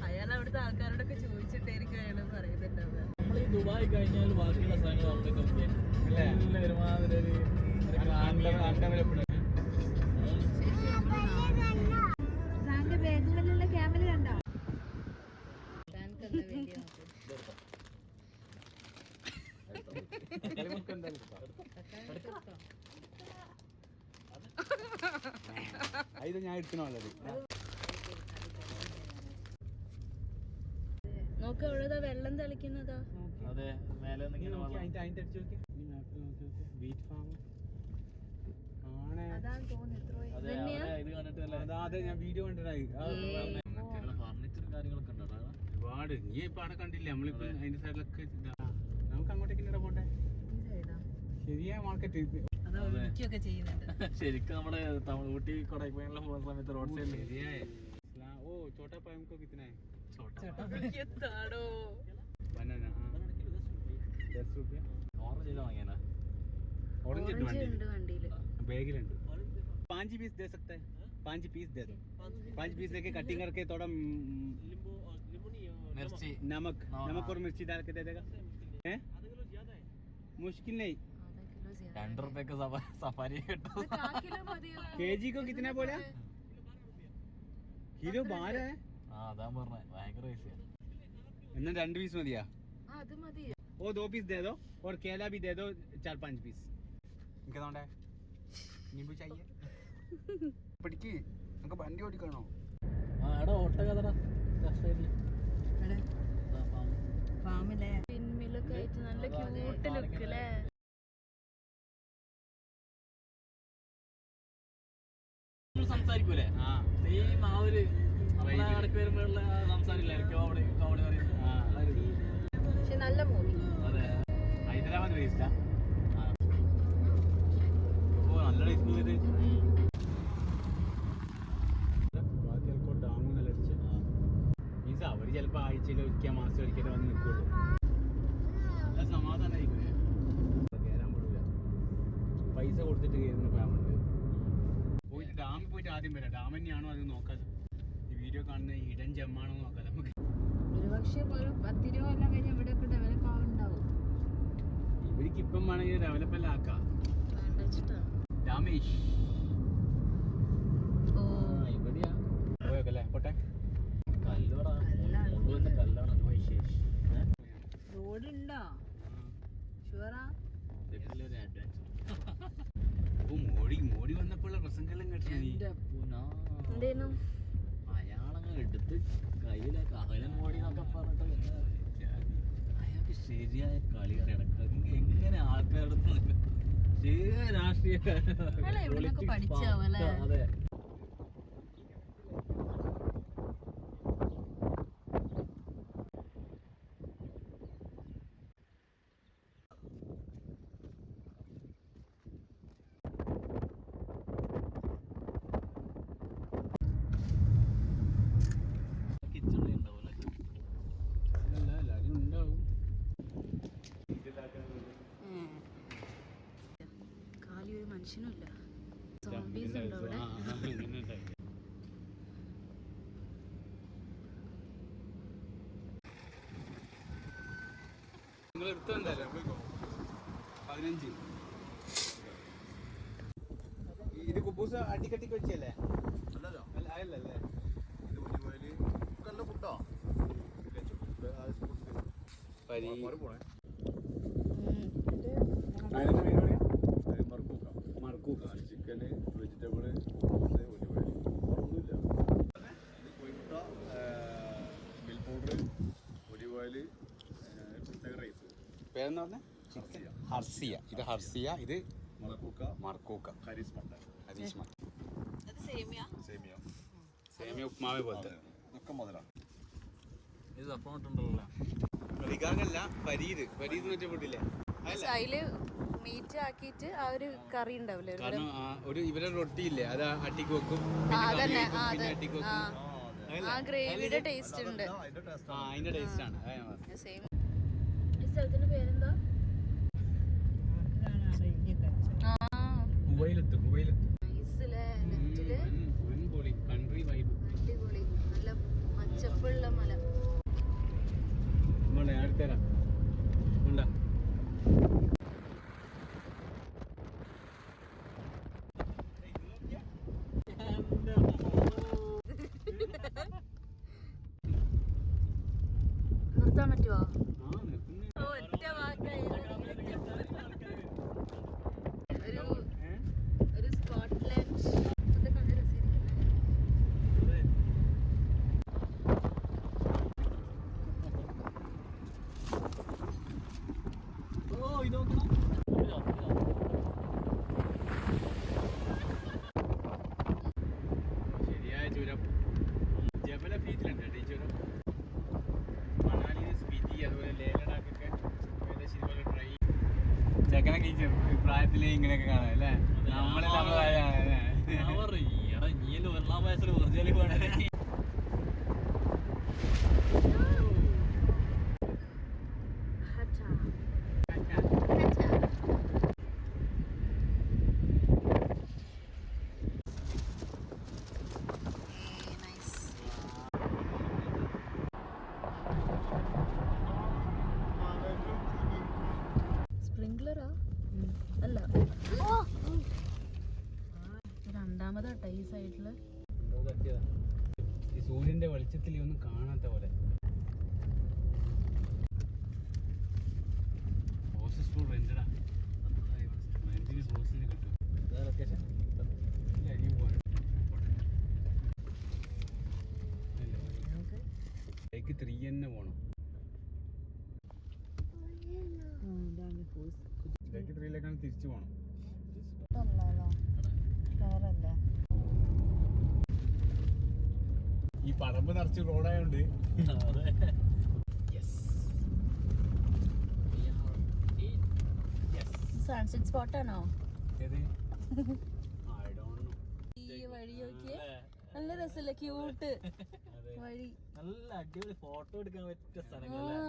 അയാൾ അവിടുത്തെ ആൾക്കാരോടൊക്കെ ചോദിച്ചിട്ടായിരിക്കും അയാൾ പറയുന്നുണ്ടാവുക. നമ്മൾ ഈ ദുബായ് കഴിഞ്ഞാൽ ബാക്കിയുള്ള സ്ഥലങ്ങൾ നമുക്ക് ബാഗുകളിലുള്ള ക്യാമറ കണ്ടോ? ഇത് ഞാൻ എടുക്കണുള്ളത്. നോക്ക് അവിടെ വെള്ളം തെളിക്കുന്നതാ. അതെ, മേലെ ഞാൻ വീഡിയോ കണ്ടിട്ടായി ഫർണിച്ചർ കാര്യങ്ങളൊക്കെ ഉണ്ടോ ഒരുപാട്. നീ ഇപ്പൊ അവിടെ കണ്ടില്ലേ നമ്മളിപ്പോ അതിന്റെ സൈഡിലൊക്കെ. നമുക്ക് അങ്ങോട്ടേക്ക് പോട്ടെ. ശരിയായ മാർക്കറ്റ് ശരിക്കും നമ്മള് ഊട്ടി കൊടൈക്കനാലിൽ പോകുന്ന സമയത്ത് റോഡ് സൈഡിൽ ശരിയായ ഓ ചോട്ടാ പായമൊക്കെ കിത്തനെ ഓറഞ്ച് വാങ്ങിയാ बैगिल 5 पीस दे सकते हैं. 5 पीस दे दो. 5 पीस लेके कटिंग करके थोड़ा मिर्ची नमक और मिर्ची डाल के दे देगा. मुश्किल नहीं. 2 रुपए का सफारी केजी को कितना बोला? किलो 12 है. അതാ പറഞ്ഞ ഭയങ്കര പൈസയാ. എന്നാ 2 പീസ് മതിയാ? वो 2 पीस दे दो और केला भी दे दो 4-5 पीस. ഇൻകേതാണ്ടേ नींबू चाहिए. പിടിക്ക് നമുക്ക് വണ്ടി ഓടിക്കണോ? എടാ ഓട്ട കഥടാ ഫാമിലെ പിൻമിലൊക്കെ ആയിട്ട് നല്ല ക്യൂട്ട് ലുക്ക് അല്ലേ? സംസാരിക്കൂലേ സെയിം ആ ഒരു ഇടയ്ക്ക് വരുമ്പോഴുള്ള സംസാരില്ലായിരിക്കും അവിടെ പക്ഷെ നല്ല മൂവി. അതെ, ഹൈദരാബാദ് വേസ്റ്റാ. ഓ നല്ല ടേസ്റ്റ് ഇത്. ഡാമ് നല്ല അടിച്ച് മീൻസ് അവർ ചിലപ്പോൾ ആഴ്ചയിൽ ഒരിക്കൽ മാസം ഒരിക്കലും വന്ന് നിൽക്കുള്ളൂ. നല്ല സമാധാനമായിരിക്കും. കയറാൻ പറ്റില്ല, പൈസ കൊടുത്തിട്ട് കയറുന്ന ഫാമുണ്ട്. പോയിട്ട് ഡാമിൽ പോയിട്ട് ആദ്യം വരാം. ഡാം തന്നെയാണോ അത് നോക്കാം. ഈ വീഡിയോ കാണുന്ന ഇടൻ ജമ്മാണോ നോക്കാം നമുക്ക്. ഒരുപക്ഷെ ഒരു 10-20 കൊല്ലം കഴിഞ്ഞ് ഇവിടെയൊക്കെ ഡെവലപ്പ് ആവുന്നുണ്ടാവും. ഇവർക്ക് ഇപ്പം വേണമെങ്കിൽ ഡെവലപ്പ് എല്ലാം ആക്കാം. രാമേഷ് ഇവിടെയാ പോയൊക്കെ പോട്ടെ. റോഡുണ്ടോ? ഷുവറാ? മോഡി വന്നപ്പോഴുള്ള പ്രസംഗം എന്തേനു അയാളങ്ങ് എടുത്ത് കയ്യിലേക്ക് അകലം മോടി എന്നൊക്കെ പറഞ്ഞിട്ട് അയാൾക്ക് ശരിയായ കളി അറിയണം. എങ്ങനെ ആൾക്കാരുടെ ശരിയായ രാഷ്ട്രീയ അതെ. കാലി ഒരു മനുഷ്യനുമില്ല. സോംബീസ് ഉണ്ടോ അവിടെ? നിങ്ങൾ എടുത്തല്ലേ 15. ഇത് കുബൂസ് അടിക്കട്ടി വെച്ചല്ലേ? അല്ലല്ലേ ഇത് ഉലിവയില് നല്ല ഫുഡാ. ചിക്കന്, വെജിറ്റബിള്, ഉലിവയില് ഒന്നുമില്ല. കോഴിമുട്ട, മിൽക്ക് പൗഡർ, ഒലിവയില്, റൈസ്. പേരെന്ന് പറഞ്ഞ ഹർസിയ. ഇത് ഹർസിയ, ഇത് മർക്കൂക്ക, ഹരീഷ് മട്ടൻ. സേമിയ ഉപ്മാവ് പോലത്തെ ഒക്കെ മുതലാണ്. ഇത് സപ്പോർട്ടുണ്ടല്ലോ. കളിക്കാർക്കല്ല, പരീത് മറ്റേ ഫുഡില്ലേ? അതില് മീറ്റ് ആക്കിയിട്ട് ആ ഒരു കറി ഉണ്ടാവില്ലേ? കാരണം ഒരു ഇവരെ റൊട്ടിയില്ലേ, അത് അട്ടിക്ക് വെക്കും. ആ ഗ്രേവിയുടെ ടേസ്റ്റ് ഉണ്ട്. അതിന്റെ ടേസ്റ്റ് ആണ്. സ്ഥലത്തിന്റെ പേരെന്താ? എടുത്തരാം ഉണ്ടാ നിർത്താൻ പറ്റുമോ? ആ നിർത്തുന്നു ഒറ്റ ഒരു സ്കോട്ട്ലാൻഡ് ഇതൊക്കെ നല്ല രസമായിരിക്കും. ഓ ഇത് നോക്കണം. ശരിയായ ചുരം ജബല ബീച്ചിലുണ്ട് കേട്ടോ ഈ ചുരം. മണാലി സ്പിതി അതുപോലെ ലേ ലഡാക്കൊക്കെ ഏകദേശം ഇതുപോലെ ട്രൈ ചെക്കനൊക്കെ ഈ പ്രായത്തിലേ ഇങ്ങനെയൊക്കെ കാണാം അല്ലേ? നമ്മളെ എടാ നീയല്ലേ 1-ാം വയസ്സിൽ വെറുതെ പോകണേ. സ്പ്രിംഗ്ലറാ അല്ല, രണ്ടാമതാട്ടോ ഈ സൈഡില്. ഈ സൂര്യന്റെ വെളിച്ചത്തിൽ ഒന്നും കാണാത്ത പോലെ. ഹോസസ് ഫുൾ റെന്റഡാ. റെന്റിന് ഹോസിന് കിട്ടും. ലൊക്കേഷൻ ഇല്ല, ഇനിയും പോകാൻ ബൈക്ക് 3 തന്നെ പോണം. ബൈക്ക് 3ലേക്കാണ് തിരിച്ചു പോണം. ഈ പറമ്പ് നിറച്ച് റോഡായോണ്ട് സൺസെറ്റ് സ്പോട്ടാണോ ഏത് I don't know. ഈ വഴി നോക്കിയേ? നല്ല രസല്ലേ, ക്യൂട്ട് വഴി. നല്ല അടിപൊളി ഫോട്ടോ എടുക്കാൻ പറ്റിയ സ്ഥലങ്ങളല്ലേ?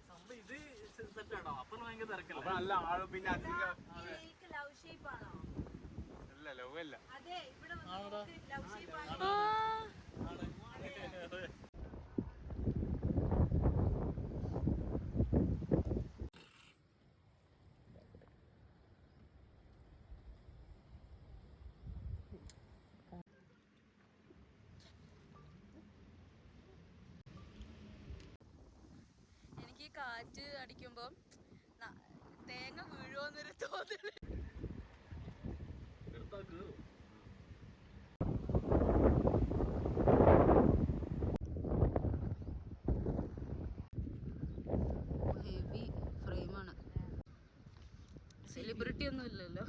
സംഭവം ഇത് സെറ്റ് ആണോ? അപ്പൊ ഭയങ്കര അപ്പൊ തിരക്കല്ലേ? നല്ല ആളും പിന്നെ അധികം ലവ് ഷേപ്പ് ആണോ? അല്ല ലവ് അല്ല. അതെ, ഇവിടെ ആണോടാ? ലവ് ഷേപ്പ് ആണ്. എനിക്ക് കാറ്റ് അടിക്കുമ്പോ തേങ്ങ വീഴുവോന്നൊരു തോന്നല്. ഹെവി ഫ്രെയിമാണ്. സെലിബ്രിറ്റി ഒന്നും ഇല്ലല്ലോ.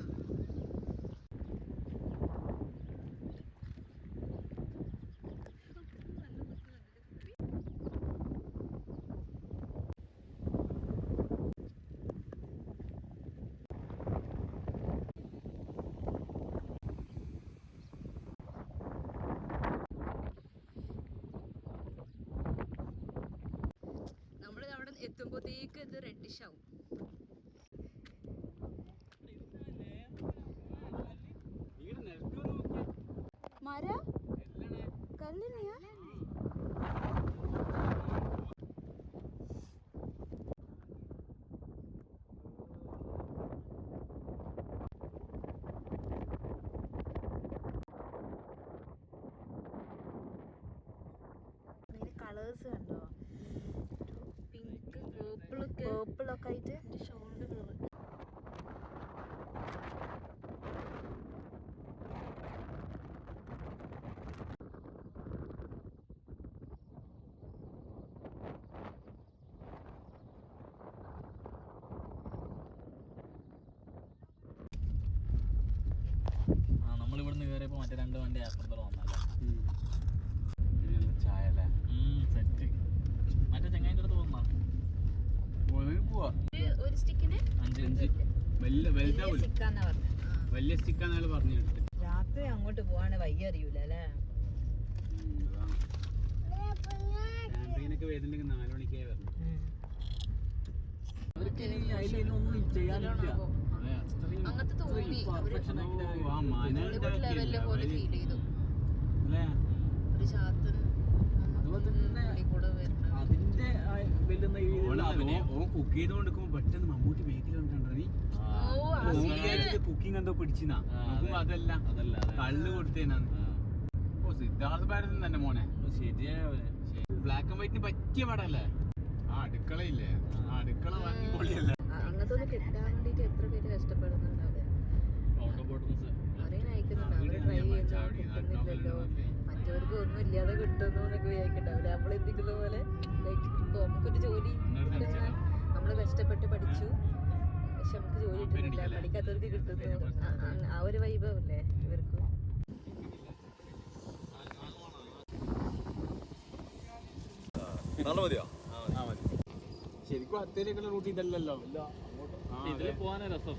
നമ്മൾ അവിടെ എത്തുമ്പോഴത്തേക്ക് ഇത് റെഡിഷ് ആവും. മര കല്ലിനെയാ? കളേഴ്സ് കണ്ടോ? പിങ്ക്, പേർപ്പിളൊക്കെ ആയിട്ട് ഷോൾഡർ കളർ. നമ്മളിവിടുന്ന് കയറിയപ്പോ മറ്റേ 2 വണ്ടി അപ്പുറത്തോളം വന്നല്ലേ? ചായ അല്ലേ? സെറ്റ്. മറ്റേ ചെങ്ങായിന്റെ അടുത്ത് പോവാ. ഒരു സ്റ്റിക്കിന് 5 വലിയ സ്റ്റിക്കാന്ന് പറഞ്ഞു. രാത്രി അങ്ങോട്ട് പോവാണ് വയ്യ അറിയൂല അല്ലേ? ക്യാമ്പയിനൊക്കെ വരുന്നുണ്ടെങ്കിൽ 4 മണിക്കേ വരണം. അവർക്ക് ഇനി അതിലൊന്നും ചെയ്യാനില്ല. അതെ, അത്രയും അങ്ങനത്തെ തോന്നി perfection ആയിട്ട് ആ മന ഹോളിവുഡ് ലെവലിലെ പോലെ ഫീൽ ചെയ്തു. അല്ലേ? ഒരു ചാത്തൻ അതുപോലെ തന്നെ ഉള്ളിൽ കൂടെ വരുന്നത്. അതിന്റെ വെല്ലുന്ന ഓൻ കുക്ക് ചെയ്ത് കൊടുക്കുമ്പോ പെട്ടെന്ന് മമ്മൂട്ടി ബേക്കിൽ കണ്ടിട്ടുണ്ടോ നീ? ഓ, ആ scene. കുക്കിംഗ് എന്തോ പിടിച്ചിനാ, നോക്കുമ്പോ അതല്ല കള്ള് കൊടുത്തേനാന്ന്. ഓ, സിദ്ധാർത്ഥ് ഭാരതൻ തന്നെ മോനെ. ശരിയായ ബ്ലാക്ക് ആൻഡ് വൈറ്റിന് പറ്റിയ പടല്ലേ? ആ അടുക്കളയില്ലേ, ആ അടുക്കള വാങ്ങി പൊളിയല്ലേ? അങ്ങനത്തെ ഒന്ന് കിട്ടാൻ വേണ്ടിട്ട് എത്ര പേര് കഷ്ടപ്പെടുന്നുണ്ടാവും. അവരെ നയിക്കുന്നുണ്ട്, അവര് ട്രൈ ചെയ്യുന്നു, കിട്ടുന്നില്ലല്ലോ, മറ്റവർക്ക് ഒന്നും ഇല്ലാതെ കിട്ടുന്നു എന്നൊക്കെ വിചാരിക്കണ്ടാവില്ല. നമ്മളെന്തെങ്കിലും പോലെ ലൈക്ക് ഇപ്പൊ നമുക്കൊരു ജോലി കിട്ടുന്ന, നമ്മള് കഷ്ടപ്പെട്ട് പഠിച്ചു പക്ഷെ നമുക്ക് ജോലി കിട്ടുന്നില്ല, പഠിക്കാത്തവർക്ക് കിട്ടുന്നു. ആ ഒരു വൈഭവല്ലേ ഇവർക്ക്. ശരിക്കും അത്തേലേക്കുള്ള റൂട്ട് ഇതല്ലല്ലോ. ഇതില് പോവാനാ രസം.